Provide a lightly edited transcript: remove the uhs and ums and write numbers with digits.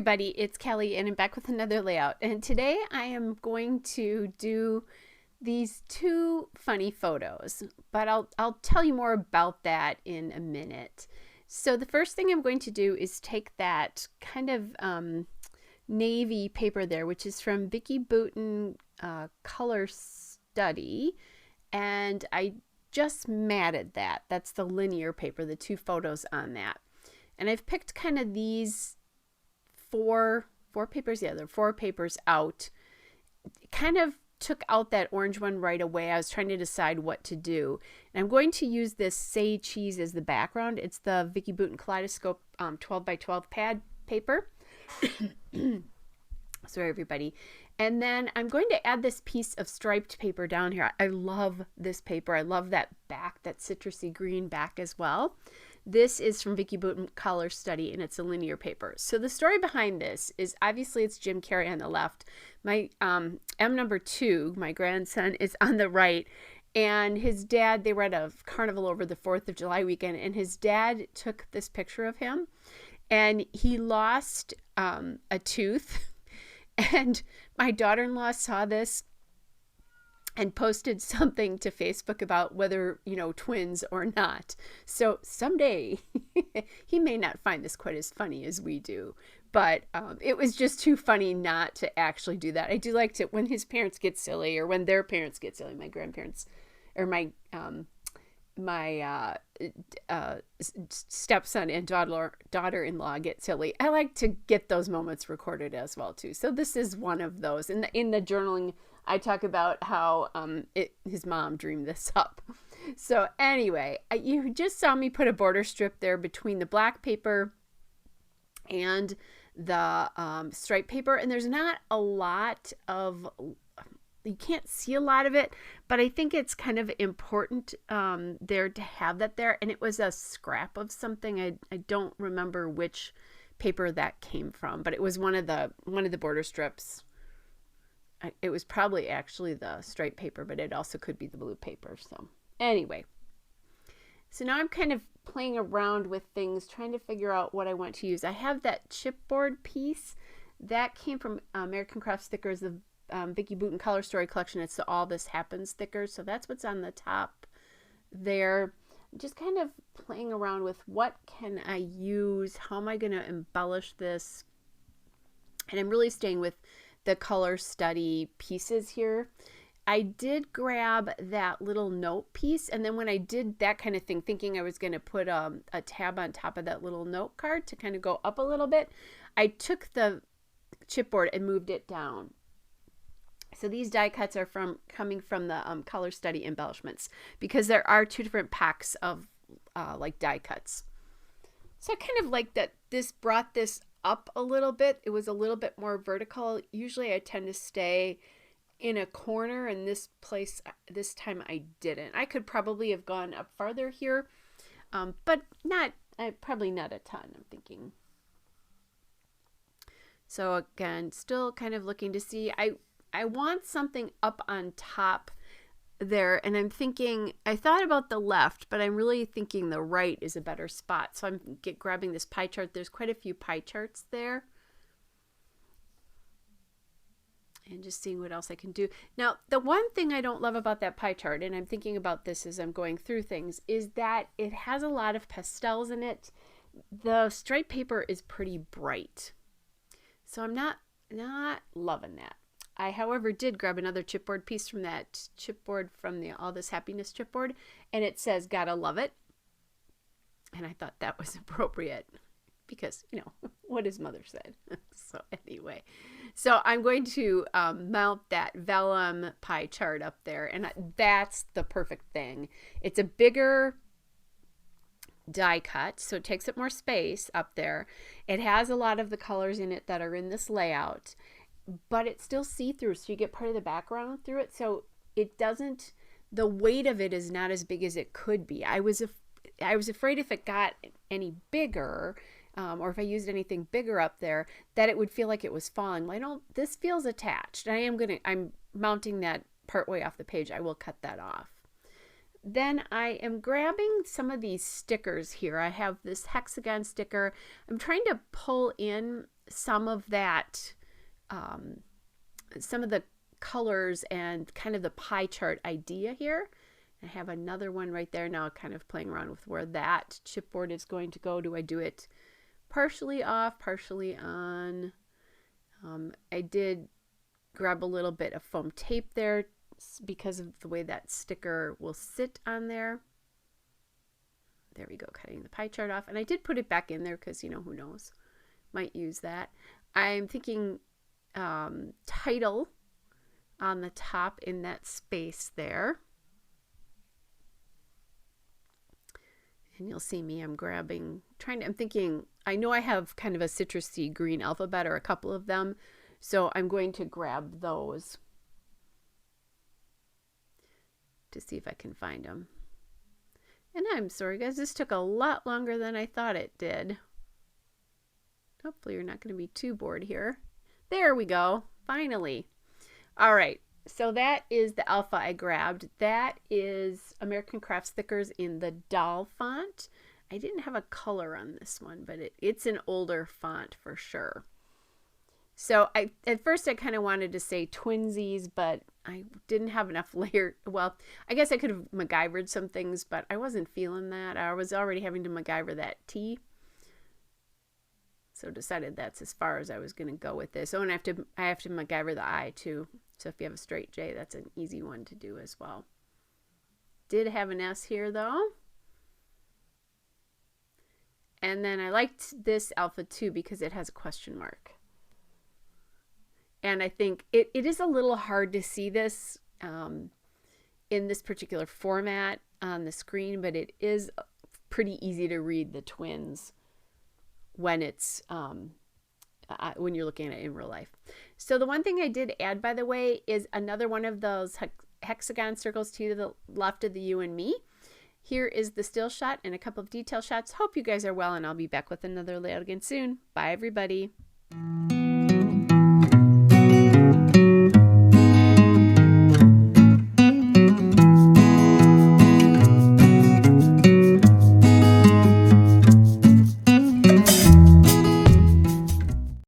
everybody, it's Kelly and I'm back with another layout, and today I am going to do these two funny photos, but I'll tell you more about that in a minute. So the first thing I'm going to do is take that kind of navy paper there, which is from Vicki Boutin Color Study, and I just matted that. That's the linear paper, the two photos on that. And I've picked kind of these four papers. Yeah, there are four papers out. Kind of took out that orange one right away. I was trying to decide what to do. And I'm going to use this Say Cheese as the background. It's the Vicki Boutin Kaleidoscope 12 by 12 pad paper. Sorry, everybody. And then I'm going to add this piece of striped paper down here. I love this paper. I love that back, that citrusy green back as well. This is from Vicki Boutin Color Study, and it's a linear paper. So the story behind this is, obviously it's Jim Carrey on the left. My M2, my grandson, is on the right. And his dad, they were at a carnival over the 4th of July weekend, and his dad took this picture of him. And he lost a tooth. And my daughter-in-law saw this and posted something to Facebook about whether, you know, twins or not. So someday he may not find this quite as funny as we do, but it was just too funny not to actually do that. I do like to, when his parents get silly, or when their parents get silly, my grandparents, or my stepson and daughter-in-law get silly. I like to get those moments recorded as well too. So this is one of those. In the journaling, I talk about how his mom dreamed this up. So anyway, you just saw me put a border strip there between the black paper and the striped paper, and there's not a lot of, you can't see a lot of it, but I think it's kind of important there to have that there. And it was a scrap of something. I don't remember which paper that came from, but it was one of the border strips. It was probably actually the striped paper, but it also could be the blue paper. So anyway, so now I'm kind of playing around with things, trying to figure out what I want to use. I have that chipboard piece that came from American Craft Stickers, the Vicki Boutin Color Story collection. It's the All This Happens stickers. So that's what's on the top there. Just kind of playing around with what can I use? How am I going to embellish this? And I'm really staying with the Color Study pieces here. I did grab that little note piece, and then when I did that kind of thing, thinking I was going to put a tab on top of that little note card to kind of go up a little bit, I took the chipboard and moved it down. So these die cuts are coming from the Color Study embellishments, because there are two different packs of like die cuts. So I kind of like that this brought this up a little bit. It was a little bit more vertical. Usually I tend to stay in a corner, and this time I didn't. I could probably have gone up farther here, but probably not a ton, I'm thinking. So again, still kind of looking to see. I want something up on top there, and I'm thinking, I thought about the left, but I'm really thinking the right is a better spot. So I'm grabbing this pie chart. There's quite a few pie charts there, and just seeing what else I can do. Now, the one thing I don't love about that pie chart, and I'm thinking about this as I'm going through things, is that it has a lot of pastels in it. The striped paper is pretty bright, so I'm not loving that. I, however, did grab another chipboard piece from that chipboard from the All This Happiness chipboard, and it says, "Gotta love it." And I thought that was appropriate because, you know, what his mother said. So anyway, so I'm going to mount that vellum pie chart up there, and that's the perfect thing. It's a bigger die cut, so it takes up more space up there. It has a lot of the colors in it that are in this layout, but it's still see-through, so you get part of the background through it. So it doesn't, the weight of it is not as big as it could be. I was afraid if it got any bigger, or if I used anything bigger up there, that it would feel like it was falling. Well, this feels attached. I'm mounting that partway off the page. I will cut that off. Then I am grabbing some of these stickers here. I have this hexagon sticker. I'm trying to pull in some of that, some of the colors and kind of the pie chart idea here. I have another one right there now, kind of playing around with where that chipboard is going to go. Do I do it partially off, partially on? I did grab a little bit of foam tape there because of the way that sticker will sit on there. There we go, cutting the pie chart off. And I did put it back in there because, you know, who knows, might use that. I'm thinking title on the top in that space there. And you'll see me, I'm thinking, I know I have kind of a citrusy green alphabet or a couple of them, so I'm going to grab those to see if I can find them. And I'm sorry guys, this took a lot longer than I thought it did. Hopefully you're not going to be too bored here. There we go, finally. All right. So that is the alpha I grabbed. That is American Crafts Stickers in the doll font. I didn't have a color on this one, but it's an older font for sure. So at first I kind of wanted to say twinsies, but I didn't have enough layer. Well, I guess I could have MacGyvered some things, but I wasn't feeling that. I was already having to MacGyver that T. So decided that's as far as I was going to go with this. Oh, and I have to MacGyver the I too. So if you have a straight J, that's an easy one to do as well. Did have an S here though. And then I liked this alpha too because it has a question mark. And I think it is a little hard to see this in this particular format on the screen, but it is pretty easy to read the twins when it's when you're looking at it in real life. So the one thing I did add, by the way, is another one of those hexagon circles to the left of the you and me. Here is the still shot and a couple of detail shots. Hope you guys are well, and I'll be back with another layout again soon. Bye, everybody.